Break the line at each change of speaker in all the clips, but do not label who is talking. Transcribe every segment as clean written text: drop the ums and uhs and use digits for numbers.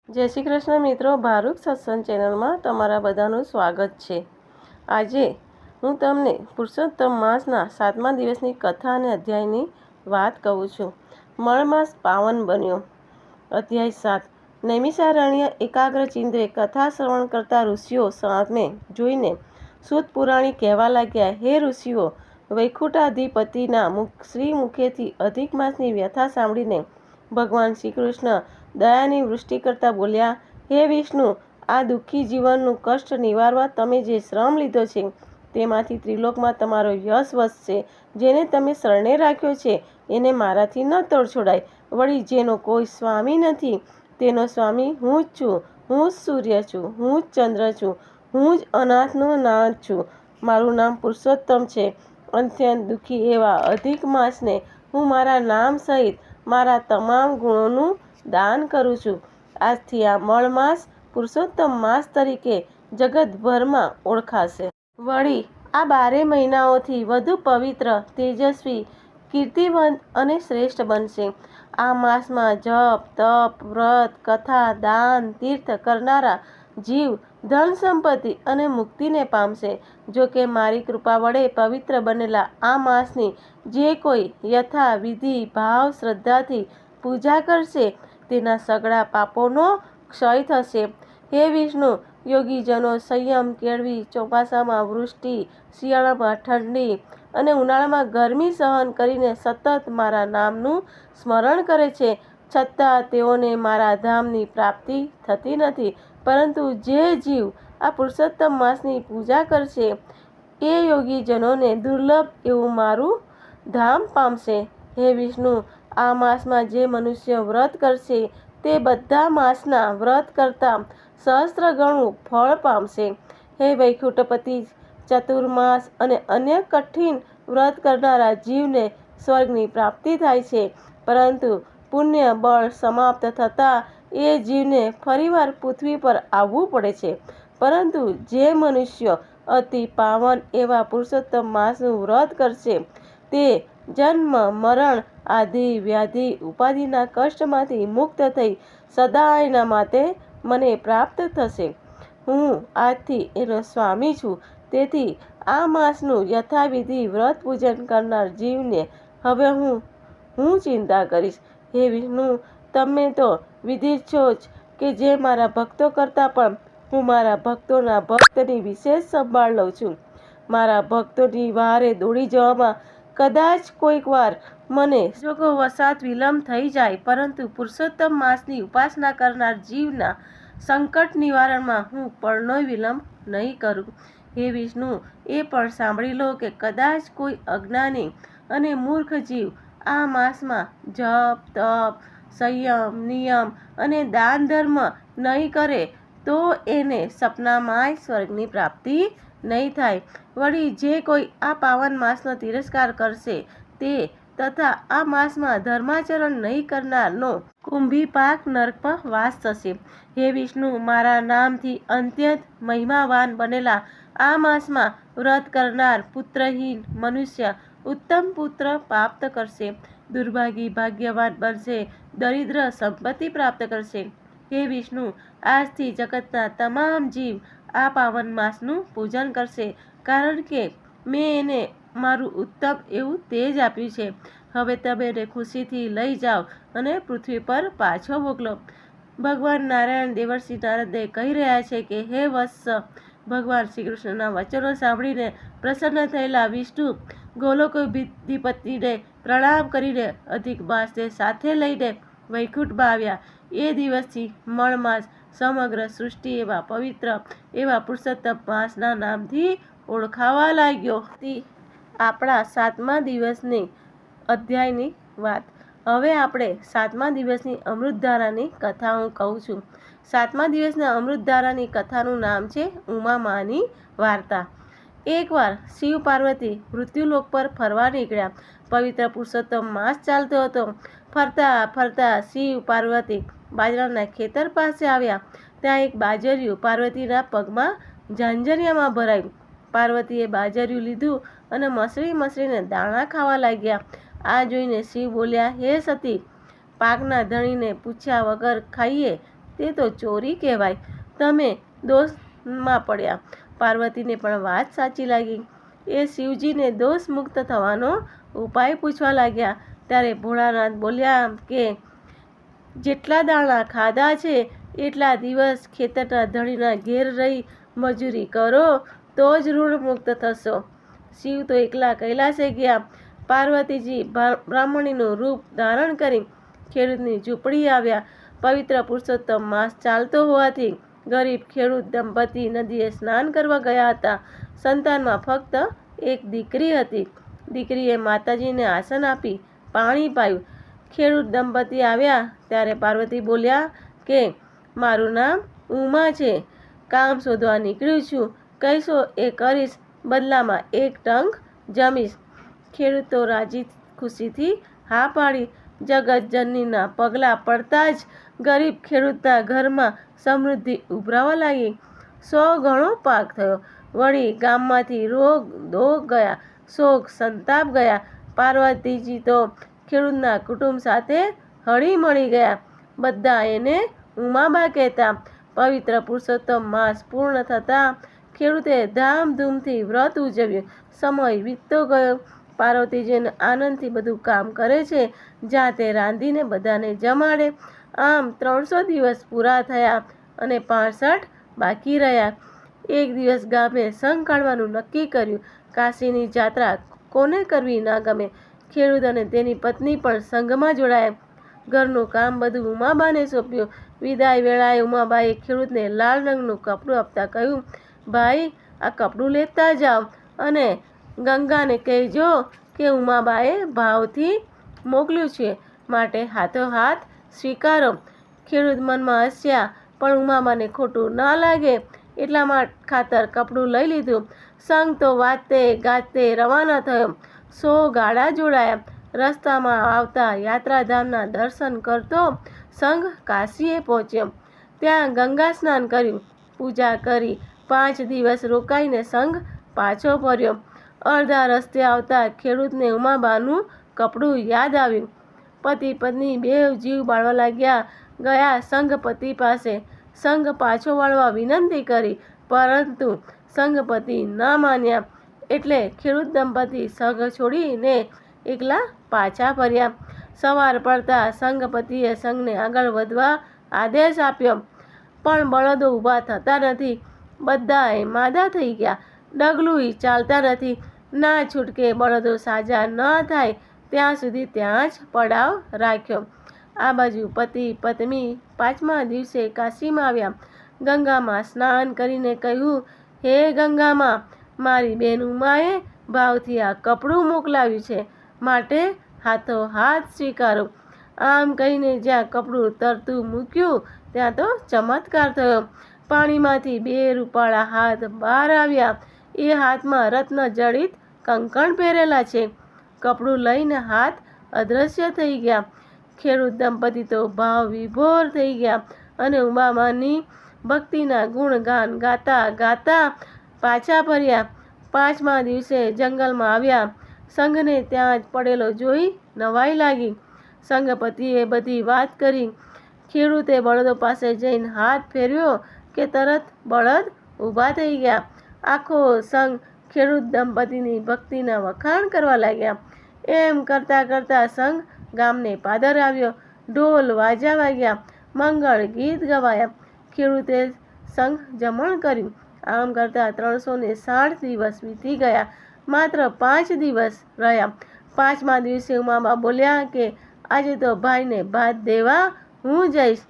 જય શ્રી કૃષ્ણ મિત્રો, ભારૂક સત્સંગ ચેનલમાં તમારા બધાનું સ્વાગત છે। આજે હું તમને પુરુષોત્તમ માસના 7મા દિવસની કથા અને અધ્યાયની વાત કહું છું। મળ માસ પાવન બન્યો। અધ્યાય 7। નૈમિષારણ્ય એકાગ્રચિંદ્રે કથા શ્રવણ કરતા ઋષિઓ સામે જોઈને સૂત પુરાણી કહેવા લાગ્યા, હે ઋષિઓ, વૈકુંઠાધિપતિના શ્રી મુખેથી અધિક માસની વ્યથા સાંભળીને ભગવાન શ્રી કૃષ્ણ દયાની વૃષ્ટિ કરતા બોલ્યા, હે વિષ્ણુ, આ દુઃખી જીવનનું કષ્ટ નિવારવા તમે જે શ્રમ લીધો છે તેમાંથી ત્રિલોકમાં તમારો યશ વધશે। જેને તમે શરણે રાખ્યો છે એને મારાથી ન તોડછોડાય। વળી જેનો કોઈ સ્વામી નથી તેનો સ્વામી હું જ છું। હું જ સૂર્ય છું, હું જ ચંદ્ર છું, હું જ અનાથનો નાથ છું। મારું નામ પુરુષોત્તમ છે। અત્યંત દુઃખી એવા અધિક માસને હું મારા નામ સહિત મારા તમામ ગુણોનું દાન કરું છું। આજથી આ મળ માસ પુરુષોત્તમ માસ તરીકે જગતભરમાં ઓળખાશે। વળી આ 12 મહિનાઓથી વધુ પવિત્ર, તેજસ્વી, કીર્તિવંત અને શ્રેષ્ઠ બનશે। આ માસમાં જપ, તપ, વ્રત, કથા, દાન, તીર્થ કરનારા જીવ ધન સંપત્તિ અને મુક્તિને પામશે। જો કે મારી કૃપા વડે પવિત્ર બનેલા આ માસની જે કોઈ યથા વિધિ ભાવ શ્રદ્ધાથી પૂજા કરશે તેના સઘળા પાપોનો ક્ષય થશે। હે વિષ્ણુ, યોગીજનો સંયમ કેળવી ચોમાસામાં વૃષ્ટિ, શિયાળામાં ઠંડી અને ઉનાળામાં ગરમી સહન કરીને સતત મારા નામનું સ્મરણ કરે છે, છતાં તેઓને મારા ધામની પ્રાપ્તિ થતી નથી। પરંતુ જે જીવ આ પુરુષોત્તમ માસની પૂજા કરશે એ યોગીજનોને દુર્લભ એવું મારું ધામ પામશે। હે વિષ્ણુ, આ માસમાં જે મનુષ્ય વ્રત કરશે તે બધા માસના વ્રત કરતાં સહસ્ત્ર ગણું ફળ પામશે। હે વૈકુંઠપતિ, ચાતુર્માસ અને અન્ય કઠિન વ્રત કરનારા જીવને સ્વર્ગની પ્રાપ્તિ થાય છે, પરંતુ પુણ્ય બળ સમાપ્ત થતાં એ જીવને ફરીવાર પૃથ્વી પર આવવું પડે છે। પરંતુ જે મનુષ્ય અતિ પાવન એવા પુરુષોત્તમ માસનું વ્રત કરશે તે જન્મ મરણ આદિ વ્યાધિ ઉપાધિના કષ્ટમાંથી મુક્ત થઈ સદાયના માટે મને પ્રાપ્ત થશે। હું આજથી એનો સ્વામી છું, તેથી આ માસનું યથાવિધિ વ્રત પૂજન કરનાર જીવને હવે હું ચિંતા કરીશ। હે વિષ્ણુ, તમે તો વિદિત છો જ કે જે મારા ભક્તો કરતાં પણ હું મારા ભક્તોના ભક્તની વિશેષ સંભાળ લઉં છું। મારા ભક્તોની વહારે દોડી જવામાં કદાચ કોઈક વાર મને સંજોગો વસાત વિલંબ થઈ જાય, પરંતુ પુરુષોત્તમ માસની ઉપાસના કરનાર જીવના સંકટ નિવારણમાં હું પળનોય વિલંબ નહીં કરું। હે વિષ્ણુ, એ પણ સાંભળી લો કે કદાચ કોઈ અજ્ઞાની અને મૂર્ખ જીવ આ માસમાં જપ, તપ, સંયમ, નિયમ અને દાન ધર્મ નહીં કરે તો એને સપનામાંય સ્વર્ગની પ્રાપ્તિ નહીં થાય। વળી જે કોઈ આ પાવન માસનો તિરસ્કાર કરશે તે તથા આ માસમાં ધર્માચરણ નહીં કરનારનો કુંભીપાક નરકમાં વાસ થશે। હે વિષ્ણુ, મારા નામથી અત્યંત મહિમાવાન બનેલા આ માસમાં વ્રત કરનાર પુત્રહીન મનુષ્ય ઉત્તમ પુત્ર પ્રાપ્ત કરશે, દુર્ભાગી ભાગ્યવાન બનશે, દરિદ્ર સંપત્તિ પ્રાપ્ત કરશે। હે વિષ્ણુ, આજથી જગતના તમામ જીવ આ પાવન માસનું પૂજન કરશે, કારણ કે મેં એને મારું ઉત્તમ એવું તેજ આપ્યું છે। હવે તમે એને ખુશીથી લઈ જાઓ અને પૃથ્વી પર પાછો મોકલો। ભગવાન નારાયણ દેવર્ષિ નારદને કહી રહ્યા છે કે હે વત્સ, ભગવાન શ્રી કૃષ્ણના વચનો સાંભળીને પ્રસન્ન થયેલા વિષ્ણુ ગોલોકાધિપતિને પ્રણામ કરીને અધિક માસને સાથે લઈને વૈકુંઠમાં આવ્યા। એ દિવસથી મળ માસ સમગ્ર સૃષ્ટિ એવા પવિત્ર એવા પુરુષોત્તમ માસના નામથી ઓળખાવા લાગ્યો। આપણા 7મા દિવસની અધ્યાયની વાત। હવે આપણે 7મા દિવસની અમૃતધારાની કથા હું કહું છું। 7મા દિવસના અમૃતધારાની કથાનું નામ છે ઉમામાની વાર્તા। એકવાર શિવ પાર્વતી મૃત્યુલોક પર ફરવા નીકળ્યા। પવિત્ર પુરુષોત્તમ માસ ચાલતો હતો। ફરતા ફરતા શિવ પાર્વતી બાજરાના ખેતર પાસે આવ્યા। ત્યાં એક બાજરિયું પાર્વતીના પગમાં ઝાંઝરિયામાં ભરાયું। પાર્વતીએ બાજરિયું લીધું અને મસળી મસળીને દાણા ખાવા લાગ્યા। આ જોઈને શિવ બોલ્યા, હે સતી, પાકના ધણીને પૂછ્યા વગર ખાઈએ તે તો ચોરી કહેવાય. તમે દોષમાં પડ્યા. પાર્વતીને પણ વાત સાચી લાગી. એ શિવજીને દોષ મુક્ત થવાનો ઉપાય પૂછવા લાગ્યા. ત્યારે ભોળાનાથ બોલ્યા કે જેટલા દાણા ખાધા છે એટલા દિવસ ખેતરના ધણીના ઘેર રહી મજૂરી કરો તો જ ઋણ મુક્ત થશો. શિવ તો એકલા કૈલાસે ગયા. પાર્વતીજી બ્રાહ્મણીનું રૂપ ધારણ કરી ખેડૂતની ઝૂંપડી આવ્યા. પવિત્ર પુરુષોત્તમ માસ ચાલતો હોવાથી ગરીબ ખેડૂત દંપતી નદીએ સ્નાન કરવા ગયા હતા. સંતાનમાં ફક્ત એક દીકરી હતી. દીકરીએ માતાજીને આસન આપી પાણી પાયું. ખેડૂત દંપતી આવ્યા ત્યારે પાર્વતી બોલ્યા કે મારું નામ ઉમા છે. કામ શોધવા નીકળ્યું છું. કહીશો એ કરીશ. બદલામાં એક ટંક જમીશ. ખેડૂત તો રાજી ખુશીથી હા પાડી. જગતજનનીના પગલાં પડતા જ ગરીબ ખેડૂતના ઘરમાં સમૃદ્ધિ ઉભરાવા લાગી. 100 ગણો પાક થયો. વળી ગામમાંથી રોગ દોગ ગયા. શોક સંતાપ ગયા. પાર્વતીજી તો ખેડૂતના કુટુંબ સાથે હળી મળી ગયા. બધા એને ઉમાબા કહેતા. પવિત્ર પુરુષોત્તમ માસ પૂર્ણ થતાં ખેડૂતે ધામધૂમથી વ્રત ઉજવ્યું. સમય વીતતો ગયો. પાર્વતીજીને આનંદથી બધું કામ કરે છે. જાતે રાંધીને બધાને જમાડે. આમ 300 દિવસ પૂરા થયા અને 65 બાકી રહ્યા. એક દિવસ ગામે સંઘ કાઢવાનું નક્કી કર્યું. કાશીની જાત્રા કોને કરવી ના ગમે. ખેડૂત અને તેની પત્ની પણ સંઘમાં જોડાયા. ઘરનું કામ બધું ઉમાબાને સોંપ્યું. વિદાય વેળાએ ઉમાબાએ ખેડૂતને લાલ રંગનું કપડું આપતા કહ્યું, ભાઈ આ કપડું લેતા જાઓ અને ગંગાને કહેજો કે ઉમાબાએ ભાવથી મોકલ્યું છે, માટે હાથોહાથ સ્વીકારો. ખેડૂત મનમાં હસ્યા, પણ ઉમાબાને ખોટું ના લાગે એટલા ખાતર કપડું લઈ લીધું. સંઘ તો વાતે ગાતે રવાના થયો. 100 ગાડા જોડાયા. રસ્તામાં આવતા યાત્રાધામના દર્શન કરતો સંઘ કાશીએ પહોંચ્યો. ત્યાં ગંગા સ્નાન કર્યું, પૂજા કરી 5 દિવસ રોકાઈને સંઘ પાછો ફર્યો. અડધા રસ્તે આવતા ખેડૂતને ઉમાબાનું કપડું યાદ આવ્યું. પતિ પત્ની બેવ જીવ બાળવા ગયા સંઘપતિ પાસે. સંઘ પાછો વાળવા વિનંતી કરી, પરંતુ સંઘપતિ ના માન્યા. એટલે ખેડૂત દંપતી સંઘ છોડીને એકલા પાછા ફર્યા. સવાર પડતા સંઘપતિએ સંઘને આગળ વધવા આદેશ આપ્યો, પણ બળદો ઊભા થતા નથી. બધાએ માદા થઈ ગયા. ડગલું ચાલતા નથી. ના છૂટકે બળદો સાજા ન થાય ત્યાં સુધી ત્યાં જ પડાવ રાખ્યો. આ બાજુ પતિ પત્ની 5મા દિવસે કાશીમાં આવ્યા. ગંગામાં સ્નાન કરીને કહ્યું, હે ગંગામાં, મારી બેન ઉમાએ ભાવથી આ કપડું મોકલાવ્યું છે, માટે હાથોહાથ સ્વીકારો. આમ કહીને જ્યાં કપડું તરતું મૂક્યું ત્યાં તો ચમત્કાર થયો. પાણીમાંથી 2 રૂપાળા હાથ બહાર આવ્યા. એ હાથમાં રત્ન જડિત કંકણ પહેરેલા છે. કપડું લઈને હાથ અદૃશ્ય થઈ ગયા. ખેડૂત દંપતી તો ભાવ વિભોર થઈ ગયા અને ઉમાબાની ભક્તિના ગુણગાન ગાતા ગાતા પાછા ફર્યા. 5મા દિવસે જંગલમાં આવ્યા. સંઘને ત્યાં જ પડેલો જોઈ નવાઈ લાગી. સંઘપતિએ બધી વાત કરી. ખેડૂતે બળદો પાસે જઈને હાથ ફેરવ્યો કે તરત બળદ ઊભા થઈ ગયા. આખો સંઘ ખેડૂત દંપતીની ભક્તિના વખાણ કરવા લાગ્યા. એમ કરતાં કરતાં સંઘ ગામને પાદર આવ્યો. ઢોલ વાજા વાગ્યા, મંગળ ગીત ગવાયા. ખેડૂતે સંઘ જમણ કર્યું. આમ કરતાં 360 દિવસ વીતી ગયા. માત્ર 5 દિવસ રહ્યા. 5મા દિવસે ઉમાબા બોલ્યા કે આજે તો ભાઈને ભાત દેવા હું જઈશ.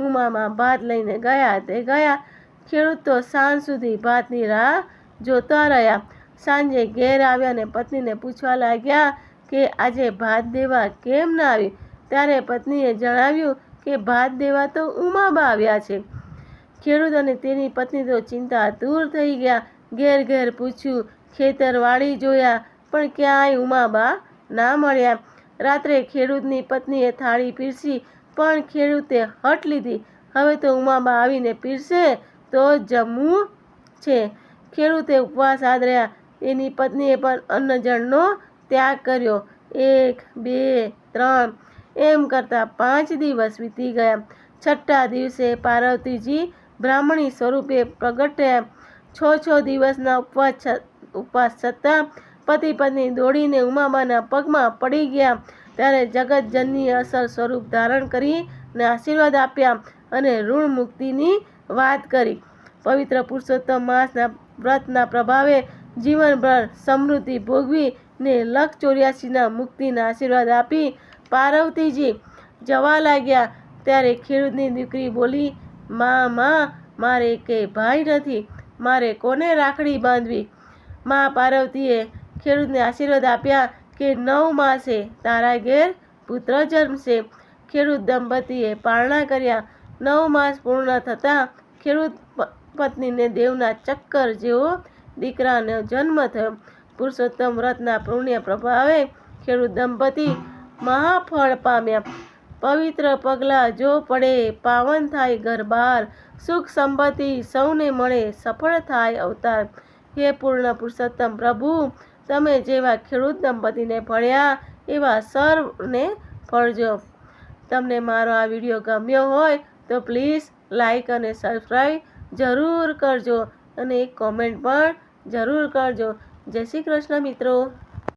ઉમાબા ભાત લઈને ગયા તે ગયા. ખેડૂત તો સાંજ સુધી ભાતની રાહ જોતા રહ્યા. સાંજે ઘેર આવ્યા અને પત્નીને પૂછવા લાગ્યા કે આજે ભાત દેવા કેમ ના આવી. ત્યારે પત્નીએ જણાવ્યું કે ભાત દેવા તો ઉમાબા આવ્યા છે. ખેડૂત અને તેની પત્ની તો ચિંતાતુર થઈ ગયા. ઘેર ઘેર પૂછ્યું, ખેતરવાડી જોયા, પણ ક્યાંય ઉમાબા ના મળ્યા. રાત્રે ખેડૂતની પત્નીએ થાળી પીરસી, પણ ખેડૂતે હઠ લીધી, હવે તો ઉમાબા આવીને પીરસે તો જમવું છે. ખેડૂતે ઉપવાસ આદર્યા. તેની પત્નીએ પણ અન્નજળનો ત્યાગ કર્યો. 1, 2, 3 એમ કરતાં 5 દિવસ વીતી ગયા. છઠ્ઠા દિવસે પાર્વતીજી બ્રાહ્મણી સ્વરૂપે પ્રગટ્યા. 6 દિવસના ઉપવાસ છતાં પતિ પત્ની દોડીને ઉમાબાના પગમાં પડી ગયા. ત્યારે જગતજનનીએ અસલ સ્વરૂપ ધારણ કરીને આશીર્વાદ આપ્યા અને ઋણ મુક્તિની વાત કરી. પવિત્ર પુરુષોત્તમ માસના વ્રતના પ્રભાવે જીવનભર સમૃદ્ધિ ભોગવી ને 1,84,ના મુક્તિના આશીર્વાદ આપી પાર્વતીજી જવા લાગ્યા. ત્યારે ખેડૂતની દીકરી બોલી, માં, મારે એકેય ભાઈ નથી, મારે કોને રાખડી બાંધવી? મા પાર્વતીએ ખેડૂતને આશીર્વાદ આપ્યા કે 9 માસે તારા ઘેર પુત્ર જન્મશે. ખેડૂત દંપતીએ પારણા કર્યા. 9 માસ પૂર્ણ થતાં ખેડૂત પત્નીને દેવના ચક્કર જેવો દીકરાનો જન્મ થયો. પુરુષોત્તમ વ્રતના પુણ્ય પ્રભાવે ખેડૂત દંપતી મહાફળ પામ્યા. પવિત્ર પગલાં જો પડે પાવન થાય ઘર બાર, સુખ સંપત્તિ સૌને મળે સફળ થાય અવતાર. હે પૂર્ણ પુરુષોત્તમ પ્રભુ, તમે જેવા ખેડૂત દંપતીને ફળ્યા એવા સર્વને ફળજો. તમને મારો આ વિડીયો ગમ્યો હોય તો પ્લીઝ લાઈક અને સબસ્ક્રાઈબ જરૂર કરજો અને એક કોમેન્ટ પણ જરૂર કરજો. જય શ્રી કૃષ્ણ મિત્રો.